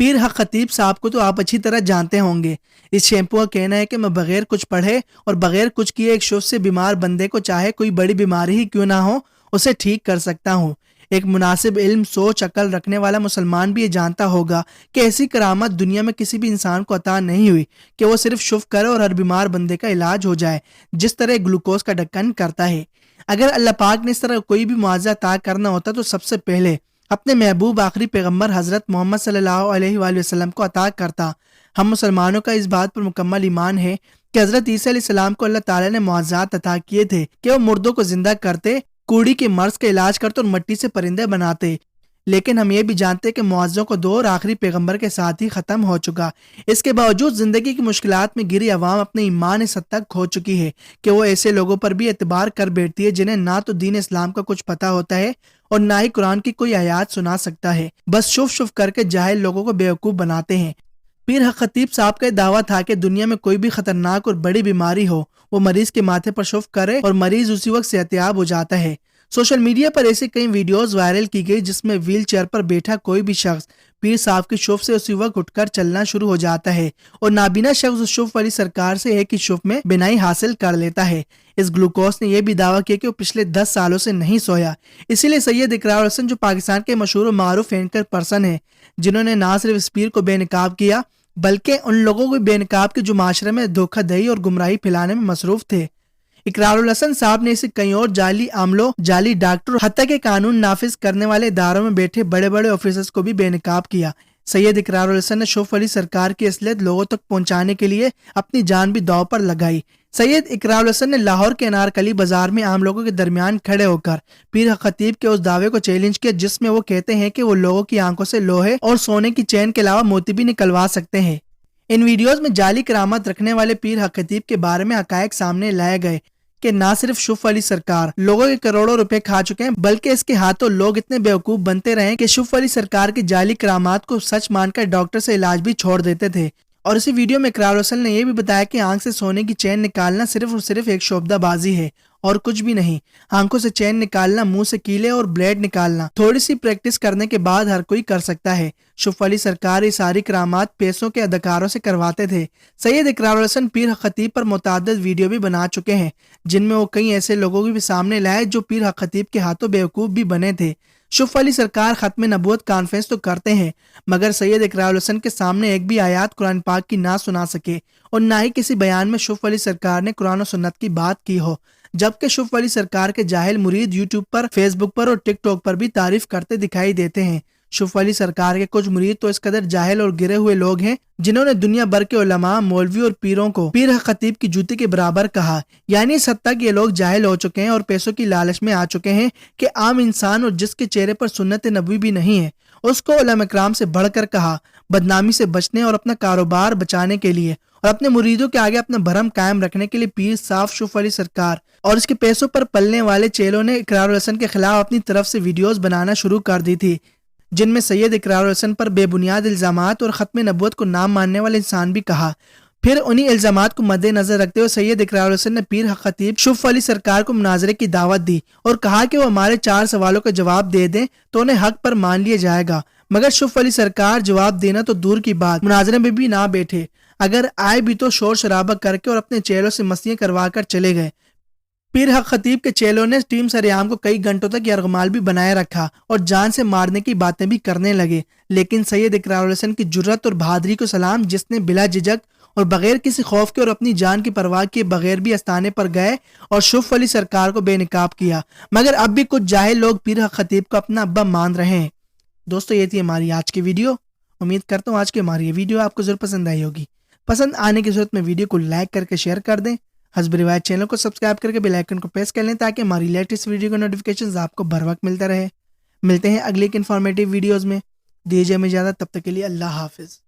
पीर हक खतीब साहब को तो आप अच्छी तरह जानते होंगे। इस शैम्पू का कहना है कि मैं बगैर कुछ पढ़े और बगैर कुछ किए एक शुभ से बीमार बंदे को चाहे कोई बड़ी बीमारी ही क्यों ना हो उसे ठीक कर सकता हूँ। एक मुनासिब इल्म सोच अकल रखने वाला मुसलमान भी ये जानता होगा कि ऐसी करामत दुनिया में किसी भी इंसान को अता नहीं हुई कि वो सिर्फ शुभ करे और हर बीमार बंदे का इलाज हो जाए जिस तरह ग्लूकोज का ढक्कन करता है। अगर अल्लाह पाक ने इस तरह कोई भी मुआवजा अता करना होता तो सबसे पहले अपने महबूब आखिरी पैगम्बर हजरत मोहम्मद सल्लल्लाहु अलैहि वसल्लम को अता करता। हम मुसलमानों का इस बात पर मुकम्मल ईमान है कि हजरत ईसा अलैहिस्सलाम को अल्लाह ताला ने मुआवजात अता किए थे कि वो मुर्दों को जिंदा करते, कूड़ी के मर्ज का इलाज करते और मिट्टी से परिंदे बनाते। लेकिन हम ये भी जानते हैं कि मुआवजों को दौर आखिरी पैगम्बर के साथ ही खत्म हो चुका। इसके बावजूद जिंदगी की मुश्किलात में घिरी अवाम अपने ईमान इस हद तक खो चुकी है कि वो ऐसे लोगों पर भी एतबार कर बैठती है जिन्हें ना तो दीन इस्लाम का कुछ पता होता है और ना ही कुरान की कोई आयात सुना सकता है। बस शुफ शुफ करके जाहिल लोगों को बेवकूफ बनाते हैं। पीर हक खतीब साहब का दावा था कि दुनिया में कोई भी खतरनाक और बड़ी बीमारी हो वो मरीज के माथे पर शुफ करे और मरीज उसी वक्त सेहतयाब हो जाता है। सोशल मीडिया पर ऐसी कई वीडियोस वायरल की गई जिसमें व्हील चेयर पर बैठा कोई भी शख्स पीर साहब की शुफ से उसी वक्त उठकर चलना शुरू हो जाता है और नाबीना शख्स उस शुफ वाली सरकार से एक ही शुफ में बिनाई हासिल कर लेता है। इस ग्लूकोज ने यह भी दावा किया कि वो पिछले 10 सालों से नहीं सोया। इसीलिए सैयद इकरार हसन जो पाकिस्तान के मशहूर और मारूफ एंकर पर्सन है जिन्होंने ना सिर्फ इस पीर को बेनकाब किया बल्कि उन लोगों को बेनकाब के जो माशरे में धोखाधड़ी और गुमराही फैलाने में मसरूफ थे। इकरारुल हसन साहब ने इसे कई और जाली आमलों, जाली डॉक्टर, हत्या के कानून नाफिज करने वाले इदारों में बैठे बड़े बड़े ऑफिसर्स को भी बेनकाब किया। सैयद इकरारुल हसन ने शुफ वाली सरकार की असलियत लोगों तक पहुंचाने के लिए अपनी जान भी दांव पर लगाई। सैयद इकरारुल हसन ने लाहौर के अनारकली बाजार में आम लोगों के दरमियान खड़े होकर पीर हक खतीब के उस दावे को चैलेंज किया जिसमें वो कहते हैं कि वो लोगों की आंखों से लोहे और सोने की चैन के अलावा मोती भी निकलवा सकते हैं। इन वीडियोज में जाली करामत रखने वाले पीर हक खतीब के बारे में हकायक सामने लाए गए कि ना सिर्फ शुफ वाली सरकार लोगों के करोड़ों रुपए खा चुके हैं बल्कि इसके हाथों लोग इतने बेवकूफ बनते रहे कि शुफ वाली सरकार की जाली करामात को सच मानकर डॉक्टर से इलाज भी छोड़ देते थे। और इसी वीडियो में इकरार हसन ने यह भी बताया कि आंख से सोने की चैन निकालना सिर्फ और सिर्फ एक शोबदाबाजी है और कुछ भी नहीं। आंखों से चैन निकालना, मुंह से कीले और ब्लेड निकालना थोड़ी सी प्रैक्टिस करने के बाद हर कोई कर सकता है। शुफ वाली सरकार ये सारी करामात पैसों के अदाकारों से करवाते थे। सैयद इकरार हसन पीर हक खतीब पर मुतअद्दिद वीडियो भी बना चुके हैं जिनमें वो कई ऐसे लोगों को भी सामने लाए जो पीर हक खतीब के हाथों बेवकूफ भी बने थे। शुफ वाली सरकार खत्म नबूवत कॉन्फ्रेंस तो करते हैं मगर सैयद इकरार हसन के सामने एक भी आयत कुरान पाक की ना सुना सके और ना ही किसी बयान में शुफ वाली सरकार ने कुरान और सुन्नत की बात की हो। जबकि शुफ वाली सरकार के जाहिल मुरीद यूट्यूब पर, फेसबुक पर और टिकटॉक पर भी तारीफ करते दिखाई देते हैं। शुफ वाली सरकार के कुछ मुरीद तो इस कदर जाहिल और गिरे हुए लोग हैं जिन्होंने दुनिया भर के उलमा, मौलवी और पीरों को पीर हक खतीब की जूती के बराबर कहा। यानी इस हद तक ये लोग जाहिल हो चुके हैं और पैसों की लालच में आ चुके हैं कि आम इंसान और जिसके चेहरे पर सुन्नत नबवी भी नहीं है उसको उलमा इकराम से बढ़कर कहा। बदनामी से बचने और अपना कारोबार बचाने के लिए और अपने मुरीदों के आगे अपना भरम कायम रखने के लिए पीर साफ शुफ वाली सरकार और इसके पैसों पर पलने वाले चेलों ने इकरारुल हसन के खिलाफ अपनी तरफ से वीडियोस बनाना शुरू कर दी थी जिनमें सैयद इकरारुल हसन पर बेबुनियाद इल्जामात और खत्म नबूवत को नाम मानने वाले इंसान भी कहा। फिर उन्हीं इल्जामात को मद्देनजर रखते हुए सैयद इकरारुल हसन ने पीर हक खतीब शुफ वाली सरकार को मुनाजरे की दावत दी और कहा कि वो हमारे 4 सवालों का जवाब दे दें तो उन्हें हक पर मान लिया जाएगा। मगर शुफ वाली सरकार जवाब देना तो दूर की बात, मुनाजरे में भी ना बैठे। अगर आए भी तो शोर शराबा करके और अपने चेलों से मस्तियां करवा कर चले गए। पीर हक खतीब के चेलों ने टीम सरेआम को कई घंटों तक यरगमाल भी बनाए रखा और जान से मारने की बातें भी करने लगे। लेकिन सैयद इकरारुल हसन की जुर्रत और बहादुरी को सलाम जिसने बिला झिझक और बगैर किसी खौफ के और अपनी जान की परवाह किए बगैर भी आस्थाने पर गए और शुफ वाली सरकार को बेनकाब किया। मगर अब भी कुछ जाहिल लोग पीर हक खतीब को अपना अब्बा मान रहे हैं। दोस्तों, ये थी हमारी आज की वीडियो। उम्मीद करता हूँ आज की हमारी ये वीडियो आपको जरूर पसंद आई होगी। पसंद आने की सूरत में वीडियो को लाइक करके शेयर कर दें। हस्ब रिवायत चैनल को सब्सक्राइब करके बेल आइकन को प्रेस कर लें ताकि हमारी लेटेस्ट वीडियो का नोटिफिकेशन आपको बर वक्त मिलता रहे। मिलते हैं अगले एक इन्फॉर्मेटिव वीडियोज में। दीजिए हमें इजाजत, तब तक के लिए अल्लाह हाफिज।